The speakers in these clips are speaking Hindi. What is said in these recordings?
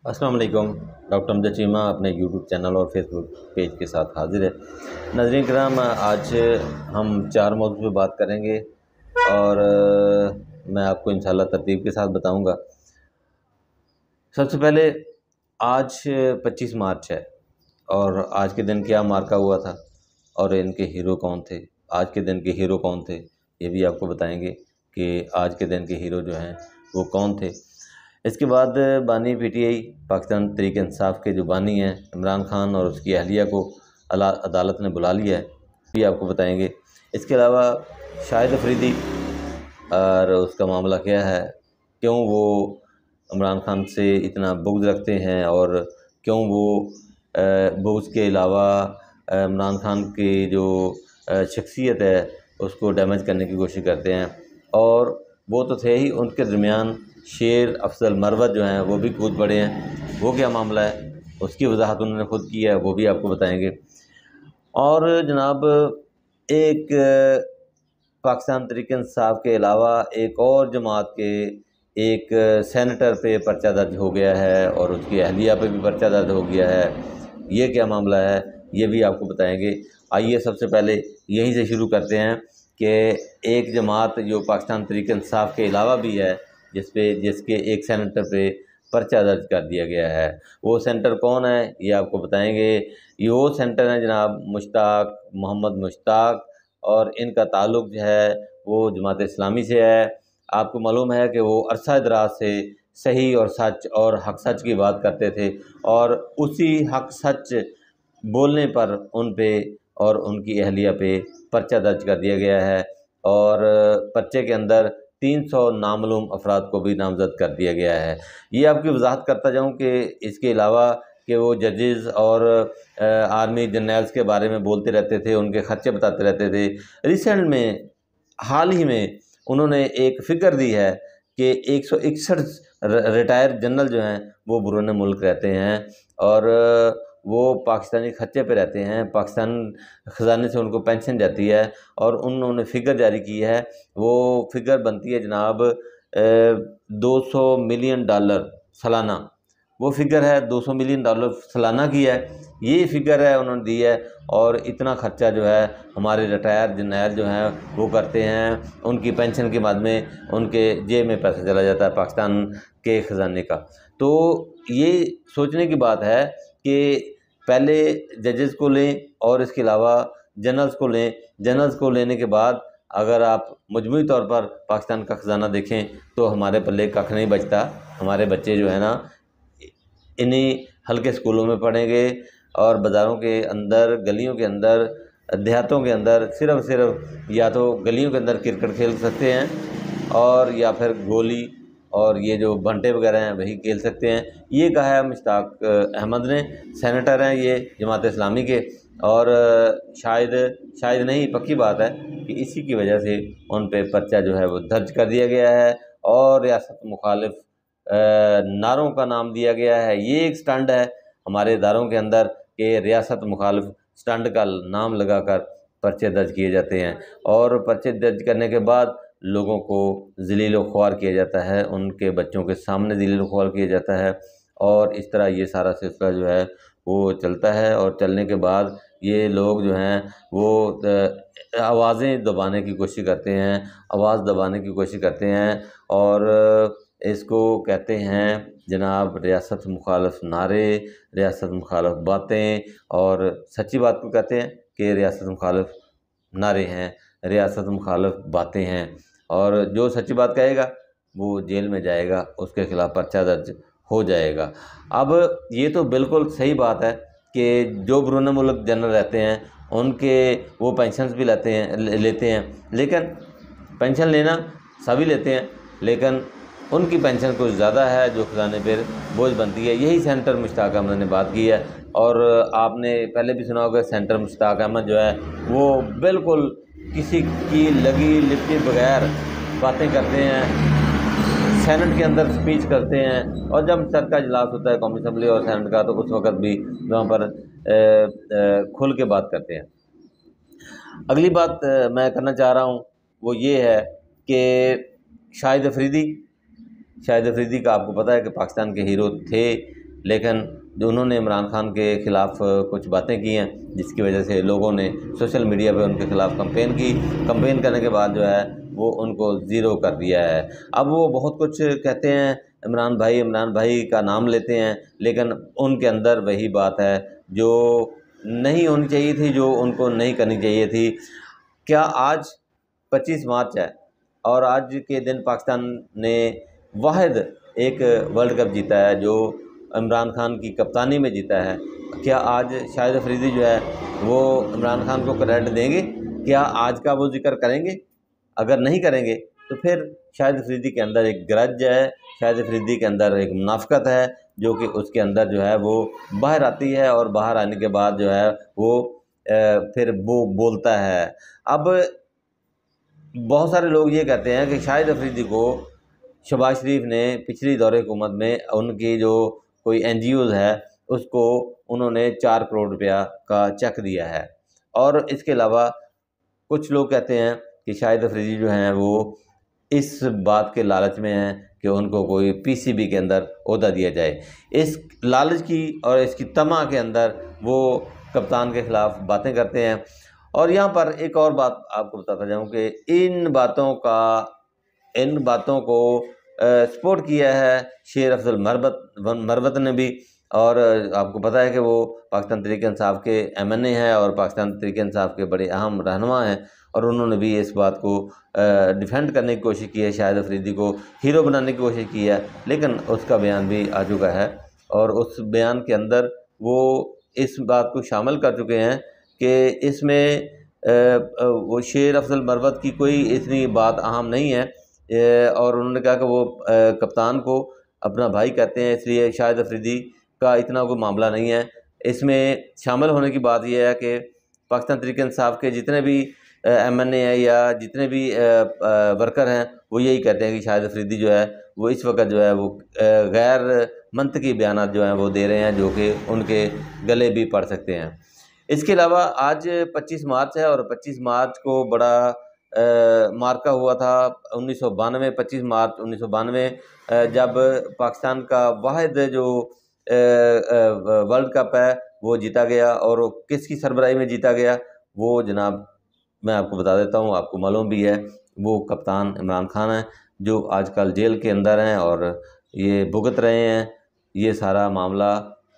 अस्सलाम वालेकुम। डॉक्टर अमजद चीमा अपने यूट्यूब चैनल और फेसबुक पेज के साथ हाजिर है। नाज़रीन किराम, आज हम 4 मौज़ू पे बात करेंगे और मैं आपको इंशाल्लाह तरतीब के साथ बताऊंगा। सबसे पहले, आज 25 मार्च है और आज के दिन क्या मार्का हुआ था और इनके हीरो कौन थे। आज के दिन के हीरो कौन थे ये भी आपको बताएंगे कि आज के दिन के हीरो जो हैं वो कौन थे। इसके बाद बानी पीटीआई पाकिस्तान तहरीक इंसाफ के जो बानी हैं इमरान खान और उसकी अहलिया को अदालत ने बुला लिया है, ये आपको बताएंगे। इसके अलावा शाहिद अफरीदी और उसका मामला क्या है, क्यों वो इमरान खान से इतना बुग़्ज़ रखते हैं और क्यों वो बुग़्ज़ के अलावा इमरान खान की जो शख्सियत है उसको डैमेज करने की कोशिश करते हैं। और वो तो थे ही, उनके दरमियान शेर अफजल मरवत जो हैं वो भी कूद पड़े हैं। वो क्या मामला है, उसकी वजाहत उन्होंने ख़ुद की है, वो भी आपको बताएंगे। और जनाब, एक पाकिस्तान तहरीक इंसाफ के अलावा एक और जमात के एक सेनेटर पे पर्चा दर्ज हो गया है और उसकी अहलिया पे भी पर्चा दर्ज हो गया है। ये क्या मामला है ये भी आपको बताएंगे। आइए सबसे पहले यहीं से शुरू करते हैं कि एक जमात जो पाकिस्तान तहरीक इंसाफ के अलावा भी है जिसके एक सेनेटर पे पर्चा दर्ज कर दिया गया है, वो सेंटर कौन है ये आपको बताएंगे। ये वो सेंटर है जनाब मोहम्मद मुश्ताक, और इनका ताल्लुक़ जो है वो जमात इस्लामी से है। आपको मालूम है कि वो अरसा दराज से सही और सच और हक सच की बात करते थे और उसी हक सच बोलने पर उन पे और उनकी अहलिया पे पर्चा दर्ज कर दिया गया है और पर्चे के अंदर 300 नामालूम अफराद को भी नामज़द कर दिया गया है। ये आपकी वजाहत करता जाऊँ कि इसके अलावा कि वो जजेस और आर्मी जनरल्स के बारे में बोलते रहते थे, उनके ख़र्चे बताते रहते थे। रिसेंट में हाल ही में उन्होंने एक फ़िगर दी है कि 161 रिटायर्ड जनरल जो हैं वो बैरून मुल्क रहते हैं और वो पाकिस्तानी खर्चे पे रहते हैं, पाकिस्तान ख़जाने से उनको पेंशन जाती है और उन्होंने फ़िगर जारी की है। वो फ़िगर बनती है जनाब 200 मिलियन डॉलर सालाना। वो फ़िगर है 200 मिलियन डॉलर सालाना की है, ये फ़िगर है उन्होंने दी है। और इतना ख़र्चा जो है हमारे रिटायर जनरल जो हैं वो करते हैं, उनकी पेंशन के बाद में उनके जेब में पैसा चला जाता है पाकिस्तान के ख़जाने का। तो ये सोचने की बात है कि पहले जजेस को लें और इसके अलावा जनरल्स को लें। जनरल्स को लेने के बाद अगर आप मजमूई तौर पर पाकिस्तान का ख़जाना देखें तो हमारे पल्ले कख नहीं बचता। हमारे बच्चे जो है ना इन्हीं हल्के स्कूलों में पढ़ेंगे और बाज़ारों के अंदर, गलियों के अंदर, देहातों के अंदर सिर्फ या तो गलियों के अंदर क्रिकेट खेल सकते हैं और या फिर गोली और ये जो बंटे वगैरह हैं वही खेल सकते हैं। ये कहा है मुश्ताक अहमद ने, सेनेटर हैं ये जमात इस्लामी के। और शायद नहीं, पक्की बात है कि इसी की वजह से उन पे पर्चा जो है वो दर्ज कर दिया गया है और रियासत मुखालिफ नारों का नाम दिया गया है। ये एक स्टंट है हमारे इदारों के अंदर कि रियासत मुखालिफ स्टंट का नाम लगाकर पर्चे दर्ज किए जाते हैं और पर्चे दर्ज करने के बाद लोगों को ज़लील व ख्वार किया जाता है, उनके बच्चों के सामने ज़लील व ख्वार किया जाता है और इस तरह ये सारा सिलसिला जो है वो चलता है। और चलने के बाद ये लोग जो हैं वो आवाज़ें दबाने की कोशिश करते हैं, आवाज़ दबाने की कोशिश करते हैं और इसको कहते हैं जनाब रियासत मुखालफ नारे, रियासत मुखालफ बातें। और सच्ची बात को कहते हैं कि रियासत मुखालफ नारे हैं, रियासत मुखालफ बातें हैं और जो सच्ची बात कहेगा वो जेल में जाएगा, उसके ख़िलाफ़ पर्चा दर्ज हो जाएगा। अब ये तो बिल्कुल सही बात है कि जो बैरून मुल्क जनरल रहते हैं उनके वो पेंशन्स भी लेते हैं, लेकिन पेंशन लेना सभी लेते हैं, लेकिन उनकी पेंशन कुछ ज़्यादा है जो ख़जाने पर बोझ बनती है। यही सेनेटर मुश्ताक अहमद ने बात की है और आपने पहले भी सुना होगा सेनेटर मुश्ताक अहमद जो है वो बिल्कुल किसी की लगी लिपटी बगैर बातें करते हैं, सेनेट के अंदर स्पीच करते हैं और जब सर का इजलास होता है कौमी असम्बली और सेनेट का तो उस वक़्त भी वहाँ पर खुल के बात करते हैं। अगली बात मैं करना चाह रहा हूँ वो ये है कि शाहिद अफरीदी का आपको पता है कि पाकिस्तान के हीरो थे लेकिन जो उन्होंने इमरान खान के ख़िलाफ़ कुछ बातें की हैं, जिसकी वजह से लोगों ने सोशल मीडिया पे उनके ख़िलाफ़ कंपेन करने के बाद जो है वो उनको ज़ीरो कर दिया है। अब वो बहुत कुछ कहते हैं, इमरान भाई का नाम लेते हैं, लेकिन उनके अंदर वही बात है जो नहीं होनी चाहिए थी, जो उनको नहीं करनी चाहिए थी। क्या आज 25 मार्च है और आज के दिन पाकिस्तान ने वाहिद एक वर्ल्ड कप जीता है जो इमरान खान की कप्तानी में जीता है। क्या आज शाहिद अफरीदी जो है वो इमरान खान को क्रेडिट देंगे? क्या आज का वो जिक्र करेंगे? अगर नहीं करेंगे तो फिर शाहिद अफरीदी के अंदर एक ग्रज है, शाहिद अफरीदी के अंदर एक मुनाफ़िक़त है जो कि उसके अंदर जो है वो बाहर आती है, और बाहर आने के बाद जो है वो फिर वो बोलता है। अब बहुत सारे लोग ये कहते हैं कि शाहिद अफरीदी को शहबाज शरीफ ने पिछली दौरे हुकूमत में उनकी जो कोई NGOज़ है उसको उन्होंने 4 करोड़ रुपया का चेक दिया है, और इसके अलावा कुछ लोग कहते हैं कि शाहिद अफरीदी जो हैं वो इस बात के लालच में हैं कि उनको कोई PCB के अंदर ओहदा दिया जाए। इस लालच की और इसकी तमा के अंदर वो कप्तान के ख़िलाफ़ बातें करते हैं। और यहाँ पर एक और बात आपको बताता जाऊँ कि इन बातों को सपोर्ट किया है शेर अफजल मरवत ने भी, और आपको पता है कि वो पाकिस्तान तहरीक इंसाफ के MNA हैं और पाकिस्तान तहरीक इंसाफ के बड़े अहम रहनुमा हैं, और उन्होंने भी इस बात को डिफेंड करने की कोशिश की है, शाहिद अफरीदी को हीरो बनाने की कोशिश की है, लेकिन उसका बयान भी आ चुका है और उस बयान के अंदर वो इस बात को शामिल कर चुके हैं कि इसमें वो शेर अफजल मरवत की कोई इतनी बात अहम नहीं है, और उन्होंने कहा कि वो कप्तान को अपना भाई कहते हैं, इसलिए शाहिद अफरीदी का इतना कोई मामला नहीं है। इसमें शामिल होने की बात यह है कि पाकिस्तान तहरीक इंसाफ के जितने भी MNA है या जितने भी वर्कर हैं वो यही कहते हैं कि शाहिद अफरीदी जो है वो इस वक्त जो है वो गैर मंतकी बयानात जो हैं वो दे रहे हैं, जो कि उनके गले भी पड़ सकते हैं। इसके अलावा आज 25 मार्च है और 25 मार्च को बड़ा मार्का हुआ था 1992, 25 मार्च 1992, जब पाकिस्तान का वाहिद जो वर्ल्ड कप है वो जीता गया, और किसकी सरबराही में जीता गया वो जनाब मैं आपको बता देता हूँ, आपको मालूम भी है, वो कप्तान इमरान खान है जो आजकल जेल के अंदर हैं और ये भुगत रहे हैं ये सारा मामला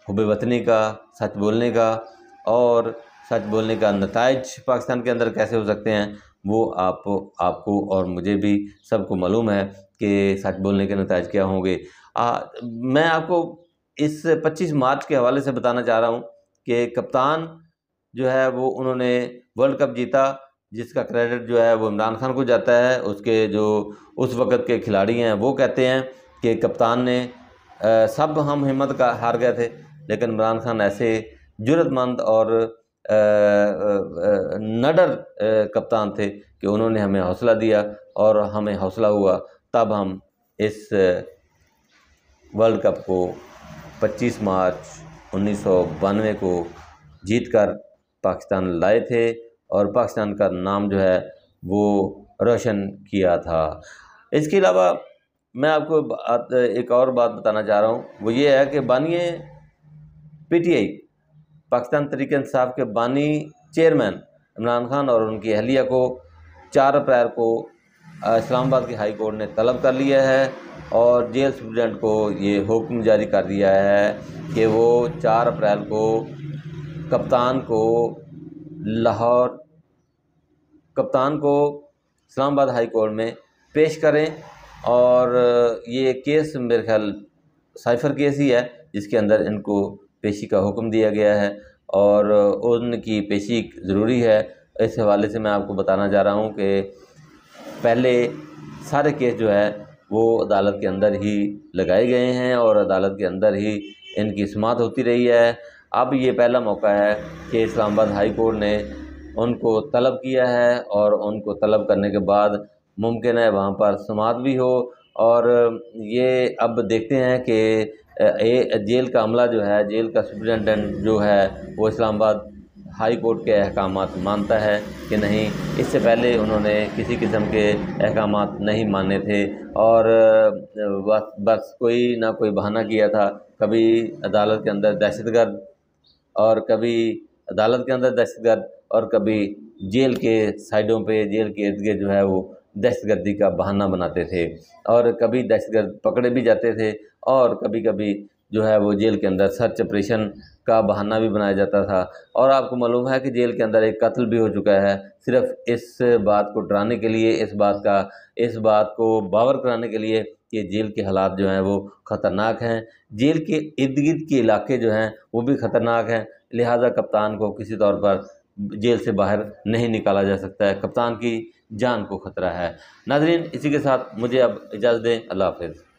हुब्बे वतनी का, सच बोलने का, और सच बोलने का नताइज पाकिस्तान के अंदर कैसे हो सकते हैं वो आपको और मुझे भी सबको मालूम है कि सच बोलने के नताइज क्या होंगे। मैं आपको इस 25 मार्च के हवाले से बताना चाह रहा हूँ कि कप्तान जो है वो उन्होंने वर्ल्ड कप जीता, जिसका क्रेडिट जो है वो इमरान खान को जाता है। उसके जो उस वक़्त के खिलाड़ी हैं वो कहते हैं कि कप्तान ने सब हम हिम्मत का हार गए थे, लेकिन इमरान खान ऐसे जुर्रतमंद और निडर कप्तान थे कि उन्होंने हमें हौसला दिया, और हमें हौसला हुआ तब हम इस वर्ल्ड कप को 25 मार्च 1992 को जीतकर पाकिस्तान लाए थे और पाकिस्तान का नाम जो है वो रोशन किया था। इसके अलावा मैं आपको एक और बात बताना चाह रहा हूँ, वो ये है कि बानी PTI पाकिस्तान तहरीक इंसाफ के बानी चेयरमैन इमरान खान और उनकी अहलिया को 4 अप्रैल को इस्लामाबाद की हाई कोर्ट ने तलब कर लिया है, और जेल सुप्रीडेंट को ये हुक्म जारी कर दिया है कि वो 4 अप्रैल को कप्तान को इस्लामाबाद हाई कोर्ट में पेश करें। और ये केस मेरे ख्याल साइफ़र केस ही है जिसके अंदर इनको पेशी का हुक्म दिया गया है, और उनकी पेशी ज़रूरी है। इस हवाले से मैं आपको बताना चाह रहा हूँ कि पहले सारे केस जो है वो अदालत के अंदर ही लगाए गए हैं और अदालत के अंदर ही इनकी सुनवाई होती रही है। अब ये पहला मौका है कि इस्लामाबाद हाई कोर्ट ने उनको तलब किया है, और उनको तलब करने के बाद मुमकिन है वहाँ पर समाअत भी हो। और ये अब देखते हैं कि जेल का अमला जो है, जेल का सुप्रिटेंडेंट जो है वो इस्लामाबाद हाई कोर्ट के अहकामात मानता है कि नहीं। इससे पहले उन्होंने किसी किस्म के अहकामात नहीं माने थे और बस कोई ना कोई बहाना किया था। कभी अदालत के अंदर दहशतगर्द, और कभी अदालत के अंदर दहशतगर्द, और कभी जेल के साइडों पे, जेल के इर्द गिर्द जो है वो दहशतगर्दी का बहाना बनाते थे, और कभी दहशतगर्द पकड़े भी जाते थे, और कभी कभी जो है वो जेल के अंदर सर्च ऑपरेशन का बहाना भी बनाया जाता था। और आपको मालूम है कि जेल के अंदर एक कत्ल भी हो चुका है, सिर्फ इस बात को डराने के लिए, इस बात को बावर कराने के लिए कि जेल के हालात जो हैं वो ख़तरनाक हैं, जेल के इर्द गिर्द के इलाके जो हैं वो भी ख़तरनाक हैं। लिहाजा कप्तान को किसी तौर पर जेल से बाहर नहीं निकाला जा सकता है, कप्तान की जान को ख़तरा है। नाज़रीन, इसी के साथ मुझे अब इजाज़त दें। अल्लाह हाफ़िज़।